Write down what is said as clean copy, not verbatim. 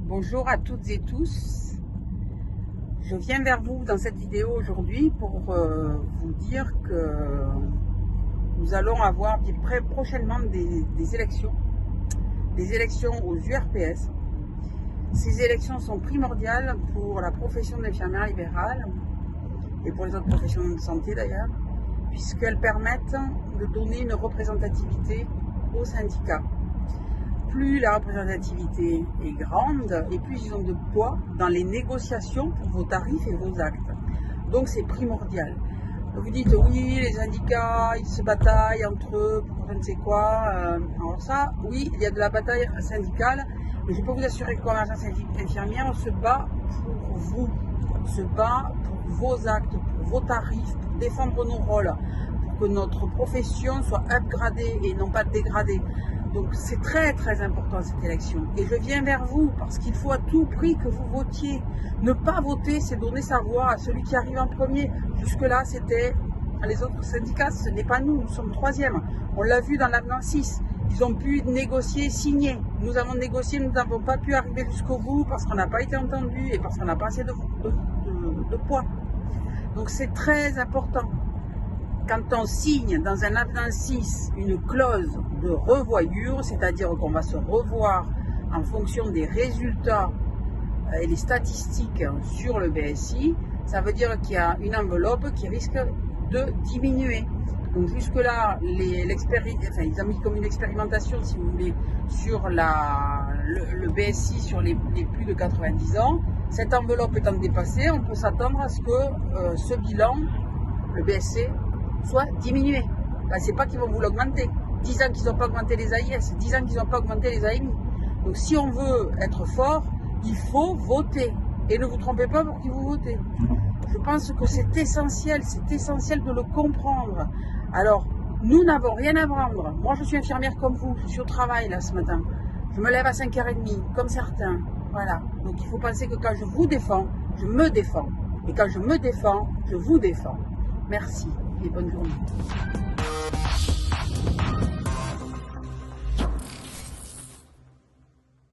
Bonjour à toutes et tous. Je viens vers vous dans cette vidéo aujourd'hui pour vous dire que nous allons avoir prochainement des élections aux URPS. Ces élections sont primordiales pour la profession d'infirmière libérale et pour les autres professions de santé d'ailleurs, puisqu'elles permettent de donner une représentativité aux syndicats. Plus la représentativité est grande et plus ils ont de poids dans les négociations pour vos tarifs et vos actes. Donc c'est primordial. Vous dites oui, les syndicats, ils se bataillent entre eux pour je ne sais quoi. Alors ça, oui, il y a de la bataille syndicale, mais je peux vous assurer que Convergence Infirmière, on se bat pour vous. On se bat pour vos actes, pour vos tarifs, pour défendre nos rôles, pour que notre profession soit upgradée et non pas dégradée. Donc c'est très très important cette élection. Et je viens vers vous parce qu'il faut à tout prix que vous votiez. Ne pas voter, c'est donner sa voix à celui qui arrive en premier. Jusque-là, c'était les autres syndicats, ce n'est pas nous, nous sommes troisième. On l'a vu dans l'avenant 6. Ils ont pu négocier, signer. Nous avons négocié, nous n'avons pas pu arriver jusqu'au bout parce qu'on n'a pas été entendu et parce qu'on n'a pas assez de poids. Donc c'est très important. Quand on signe dans un avenant 6 une clause de revoyure, c'est-à-dire qu'on va se revoir en fonction des résultats et les statistiques sur le BSI, ça veut dire qu'il y a une enveloppe qui risque de diminuer. Donc jusque-là, ils ont mis comme une expérimentation, si vous voulez, sur le BSI sur les plus de 90 ans. Cette enveloppe étant dépassée, on peut s'attendre à ce que ce bilan, le BSC, soit diminué. Ben, c'est pas qu'ils vont vous l'augmenter. 10 ans qu'ils n'ont pas augmenté les AIS, 10 ans qu'ils n'ont pas augmenté les AMI. Donc si on veut être fort, il faut voter. Et ne vous trompez pas pour qui vous votez. Je pense que c'est essentiel de le comprendre. Alors, nous n'avons rien à vendre. Moi, je suis infirmière comme vous, je suis au travail là ce matin. Je me lève à 5h30, comme certains. Voilà. Donc il faut penser que quand je vous défends, je me défends. Et quand je me défends, je vous défends. Merci et bonne journée.